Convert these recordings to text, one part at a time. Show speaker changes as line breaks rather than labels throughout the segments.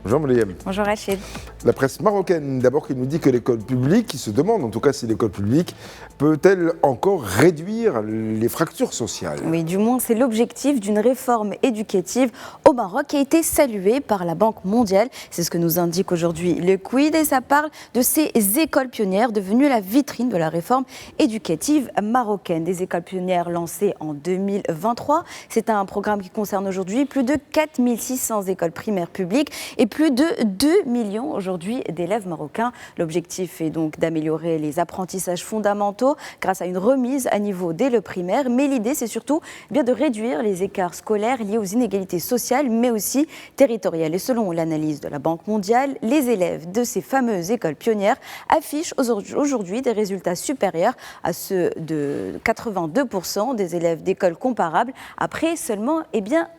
Bonjour Mouliam.
Bonjour Rachid.
La presse marocaine, d'abord, qui nous dit que l'école publique, qui se demande en tout cas si l'école publique peut-elle encore réduire les fractures sociales.
Oui, du moins c'est l'objectif d'une réforme éducative au Maroc qui a été saluée par la Banque mondiale. C'est ce que nous indique aujourd'hui le Quid et ça parle de ces écoles pionnières devenues la vitrine de la réforme éducative marocaine. Des écoles pionnières lancées en 2023. C'est un programme qui concerne aujourd'hui plus de 4600 écoles primaires publiques et plus de 2 millions aujourd'hui d'élèves marocains. L'objectif est donc d'améliorer les apprentissages fondamentaux grâce à une remise à niveau dès le primaire. Mais l'idée, c'est surtout de réduire les écarts scolaires liés aux inégalités sociales, mais aussi territoriales. Et selon l'analyse de la Banque mondiale, les élèves de ces fameuses écoles pionnières affichent aujourd'hui des résultats supérieurs à ceux de 82% des élèves d'écoles comparables après seulement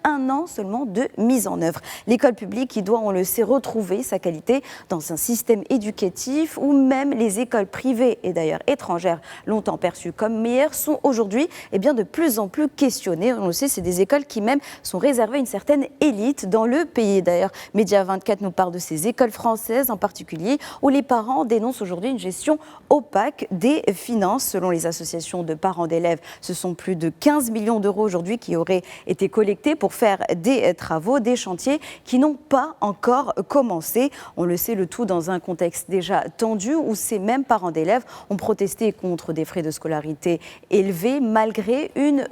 un an seulement de mise en œuvre. L'école publique qui doit, on le sait, retrouver sa qualité dans un système éducatif où même les écoles privées et d'ailleurs étrangères longtemps perçues comme meilleures sont aujourd'hui de plus en plus questionnées. On le sait, c'est des écoles qui même sont réservées à une certaine élite dans le pays. D'ailleurs, Média 24 nous parle de ces écoles françaises en particulier où les parents dénoncent aujourd'hui une gestion opaque des finances. Selon les associations de parents d'élèves, ce sont plus de 15 millions d'euros aujourd'hui qui auraient été collectés pour faire des travaux, des chantiers qui n'ont pas encore commencé. On le sait, le tout dans un contexte déjà tendu où ces mêmes parents d'élèves ont protesté contre des frais de scolarité élevés malgré une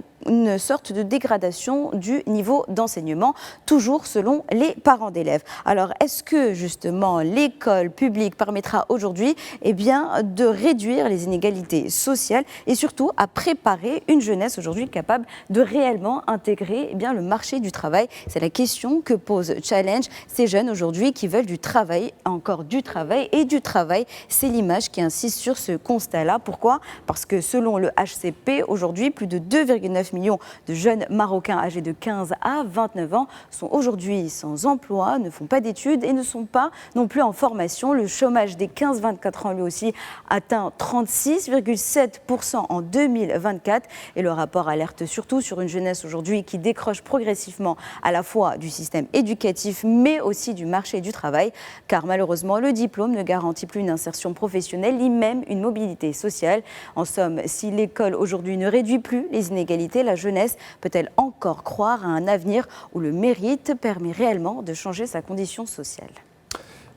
sorte de dégradation du niveau d'enseignement, toujours selon les parents d'élèves. Alors, est-ce que justement l'école publique permettra aujourd'hui de réduire les inégalités sociales et surtout à préparer une jeunesse aujourd'hui capable de réellement intégrer le marché du travail? C'est la question que pose Challenge, ces jeunes aujourd'hui qui veulent du travail, encore du travail et du travail. C'est l'image qui insiste sur ce constat-là. Pourquoi? Parce que selon le HCP, aujourd'hui, plus de 2,9 millions de jeunes Marocains âgés de 15 à 29 ans sont aujourd'hui sans emploi, ne font pas d'études et ne sont pas non plus en formation. Le chômage des 15-24 ans, lui aussi, atteint 36,7% en 2024. Et le rapport alerte surtout sur une jeunesse aujourd'hui qui décroche progressivement à la fois du système éducatif, mais aussi du marché du travail. Car malheureusement, le diplôme ne garantit plus une insertion professionnelle, ni même une mobilité sociale. En somme, si l'école aujourd'hui ne réduit plus les inégalités, la jeunesse peut-elle encore croire à un avenir où le mérite permet réellement de changer sa condition sociale?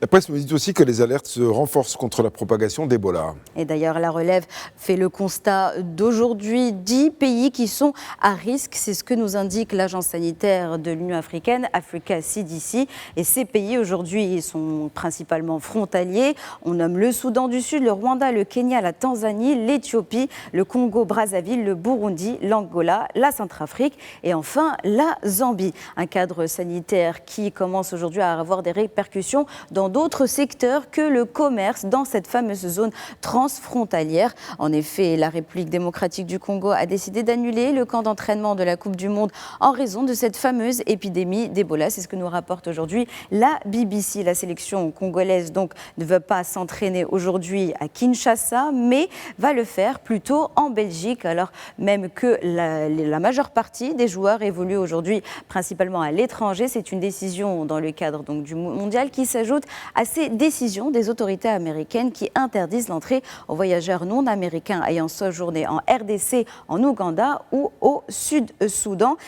La presse me dit aussi que les alertes se renforcent contre la propagation d'Ebola.
Et d'ailleurs, la Relève fait le constat d'aujourd'hui 10 pays qui sont à risque. C'est ce que nous indique l'agence sanitaire de l'Union africaine, Africa CDC. Et ces pays aujourd'hui sont principalement frontaliers. On nomme le Soudan du Sud, le Rwanda, le Kenya, la Tanzanie, l'Éthiopie, le Congo-Brazzaville, le Burundi, l'Angola, la Centrafrique et enfin la Zambie. Un cadre sanitaire qui commence aujourd'hui à avoir des répercussions dans d'autres secteurs que le commerce dans cette fameuse zone transfrontalière. En effet, la République démocratique du Congo a décidé d'annuler le camp d'entraînement de la Coupe du Monde en raison de cette fameuse épidémie d'Ebola. C'est ce que nous rapporte aujourd'hui la BBC. La sélection congolaise donc ne veut pas s'entraîner aujourd'hui à Kinshasa, mais va le faire plutôt en Belgique, alors même que la majeure partie des joueurs évoluent aujourd'hui principalement à l'étranger. C'est une décision dans le cadre donc du mondial qui s'ajoute à ces décisions des autorités américaines qui interdisent l'entrée aux voyageurs non américains ayant séjourné en RDC, en Ouganda ou au Sud-Soudan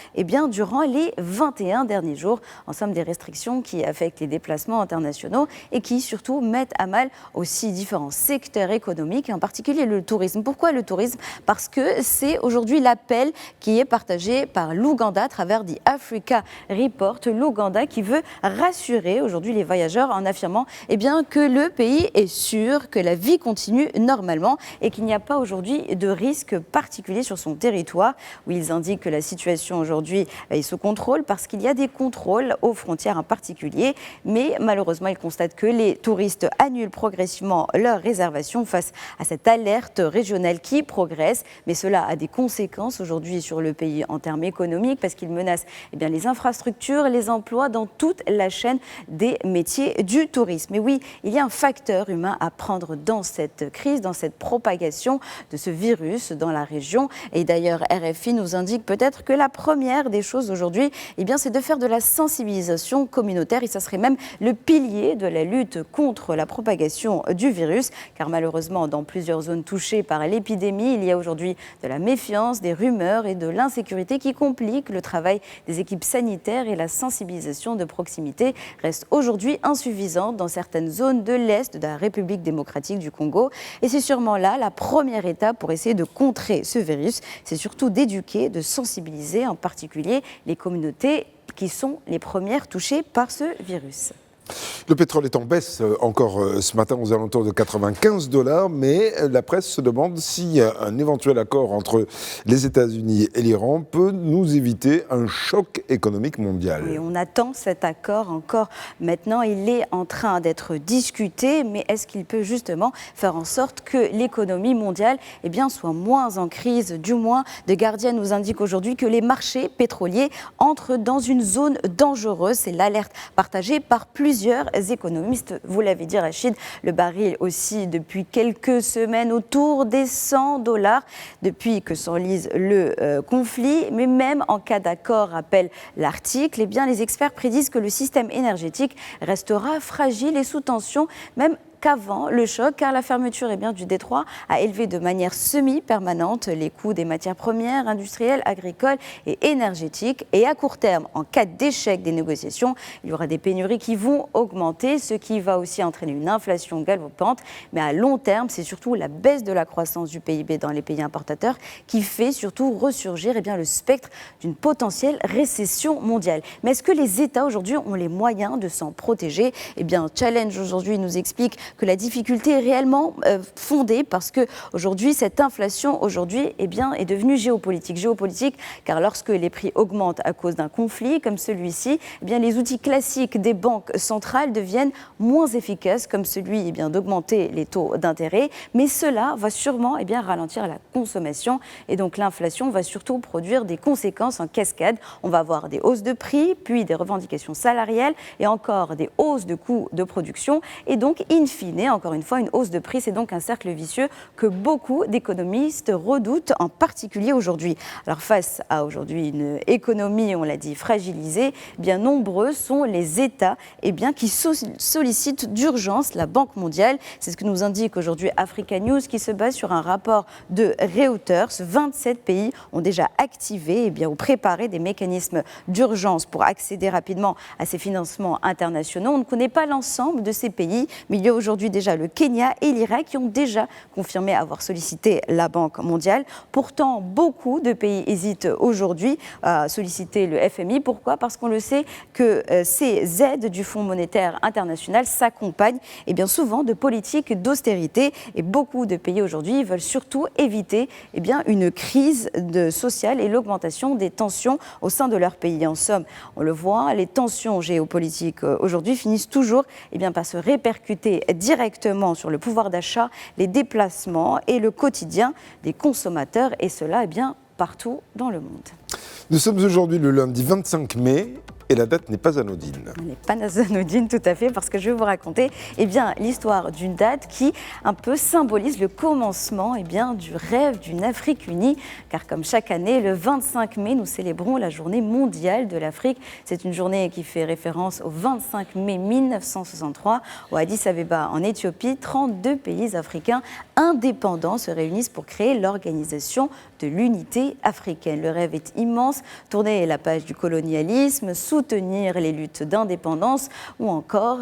durant les 21 derniers jours. En somme, des restrictions qui affectent les déplacements internationaux et qui surtout mettent à mal aussi différents secteurs économiques, et en particulier le tourisme. Pourquoi le tourisme? Parce que c'est aujourd'hui l'appel qui est partagé par l'Ouganda à travers The Africa Report. L'Ouganda qui veut rassurer aujourd'hui les voyageurs en affirmant que le pays est sûr, que la vie continue normalement et qu'il n'y a pas aujourd'hui de risque particulier sur son territoire, où ils indiquent que la situation aujourd'hui est sous contrôle parce qu'il y a des contrôles aux frontières en particulier, mais malheureusement ils constatent que les touristes annulent progressivement leurs réservations face à cette alerte régionale qui progresse, mais cela a des conséquences aujourd'hui sur le pays en termes économiques parce qu'il menace les infrastructures, les emplois dans toute la chaîne des métiers du du tourisme. Et oui, il y a un facteur humain à prendre dans cette crise, dans cette propagation de ce virus dans la région. Et d'ailleurs, RFI nous indique peut-être que la première des choses aujourd'hui, c'est de faire de la sensibilisation communautaire. Et ça serait même le pilier de la lutte contre la propagation du virus. Car malheureusement, dans plusieurs zones touchées par l'épidémie, il y a aujourd'hui de la méfiance, des rumeurs et de l'insécurité qui compliquent le travail des équipes sanitaires, et la sensibilisation de proximité reste aujourd'hui insuffisante dans certaines zones de l'Est de la République démocratique du Congo. Et c'est sûrement là la première étape pour essayer de contrer ce virus. C'est surtout d'éduquer, de sensibiliser en particulier les communautés qui sont les premières touchées par ce virus.
Le pétrole est en baisse encore ce matin aux alentours de $95, mais la presse se demande si un éventuel accord entre les États-Unis et l'Iran peut nous éviter un choc économique mondial.
Oui, on attend cet accord encore. Maintenant, il est en train d'être discuté, mais est-ce qu'il peut justement faire en sorte que l'économie mondiale soit moins en crise? Du moins, The Guardian nous indique aujourd'hui que les marchés pétroliers entrent dans une zone dangereuse. C'est l'alerte partagée par plusieurs économistes. Vous l'avez dit, Rachid, le baril aussi depuis quelques semaines autour des $100 depuis que s'enlise le conflit. Mais même en cas d'accord, rappelle l'article, les experts prédisent que le système énergétique restera fragile et sous tension, même qu'avant le choc, car la fermeture du détroit a élevé de manière semi-permanente les coûts des matières premières, industrielles, agricoles et énergétiques. Et à court terme, en cas d'échec des négociations, il y aura des pénuries qui vont augmenter, ce qui va aussi entraîner une inflation galopante. Mais à long terme, c'est surtout la baisse de la croissance du PIB dans les pays importateurs qui fait surtout ressurgir le spectre d'une potentielle récession mondiale. Mais est-ce que les États aujourd'hui ont les moyens de s'en protéger? Challenge aujourd'hui nous explique que la difficulté est réellement fondée parce que aujourd'hui cette inflation est devenue géopolitique, car lorsque les prix augmentent à cause d'un conflit comme celui-ci, les outils classiques des banques centrales deviennent moins efficaces, comme celui d'augmenter les taux d'intérêt, mais cela va sûrement ralentir la consommation, et donc l'inflation va surtout produire des conséquences en cascade. On va avoir des hausses de prix, puis des revendications salariales et encore des hausses de coûts de production, et donc in fine, encore une fois, une hausse de prix. C'est donc un cercle vicieux que beaucoup d'économistes redoutent, en particulier aujourd'hui. Alors face à aujourd'hui une économie, on l'a dit, fragilisée, nombreux sont les États qui sollicitent d'urgence la Banque mondiale. C'est ce que nous indique aujourd'hui Africa News, qui se base sur un rapport de Reuters. 27 pays ont déjà activé ou préparé des mécanismes d'urgence pour accéder rapidement à ces financements internationaux. On ne connaît pas l'ensemble de ces pays, mais il y a aujourd'hui déjà le Kenya et l'Irak qui ont déjà confirmé avoir sollicité la Banque mondiale. Pourtant, beaucoup de pays hésitent aujourd'hui à solliciter le FMI. Pourquoi? Parce qu'on le sait que ces aides du Fonds monétaire international s'accompagnent souvent de politiques d'austérité, et beaucoup de pays aujourd'hui veulent surtout éviter une crise sociale et l'augmentation des tensions au sein de leur pays. En somme, on le voit, les tensions géopolitiques aujourd'hui finissent toujours par se répercuter directement sur le pouvoir d'achat, les déplacements et le quotidien des consommateurs, et cela partout dans le monde.
Nous sommes aujourd'hui le lundi 25 mai. Et la date n'est pas anodine.
Elle n'est pas anodine, tout à fait, parce que je vais vous raconter l'histoire d'une date qui un peu symbolise le commencement du rêve d'une Afrique unie. Car comme chaque année, le 25 mai, nous célébrons la journée mondiale de l'Afrique. C'est une journée qui fait référence au 25 mai 1963, au Addis Abeba en Éthiopie. 32 pays africains indépendants se réunissent pour créer l'organisation de l'unité africaine. Le rêve est immense, tourner la page du colonialisme, soutenir les luttes d'indépendance ou encore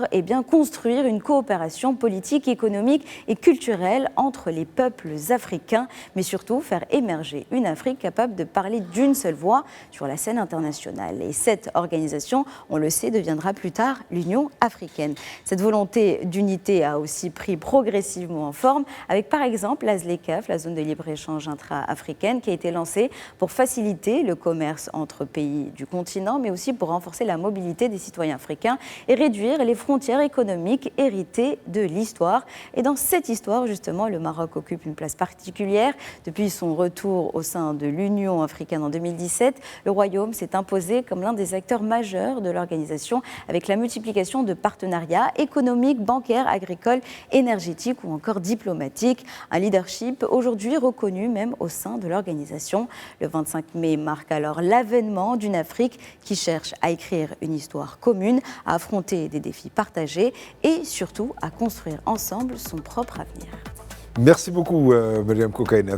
construire une coopération politique, économique et culturelle entre les peuples africains, mais surtout faire émerger une Afrique capable de parler d'une seule voix sur la scène internationale. Et cette organisation, on le sait, deviendra plus tard l'Union africaine. Cette volonté d'unité a aussi pris progressivement en forme avec par exemple la ZLECAf, la zone de libre-échange intra-africaine, qui a été lancée pour faciliter le commerce entre pays du continent, mais aussi pour renforcer renforcer la mobilité des citoyens africains et réduire les frontières économiques héritées de l'histoire. Et dans cette histoire, justement, le Maroc occupe une place particulière. Depuis son retour au sein de l'Union africaine en 2017, le Royaume s'est imposé comme l'un des acteurs majeurs de l'organisation avec la multiplication de partenariats économiques, bancaires, agricoles, énergétiques ou encore diplomatiques. Un leadership aujourd'hui reconnu même au sein de l'organisation. Le 25 mai marque alors l'avènement d'une Afrique qui cherche à écrire une histoire commune, à affronter des défis partagés et surtout à construire ensemble son propre avenir.
Merci beaucoup, Mariam Kokaina.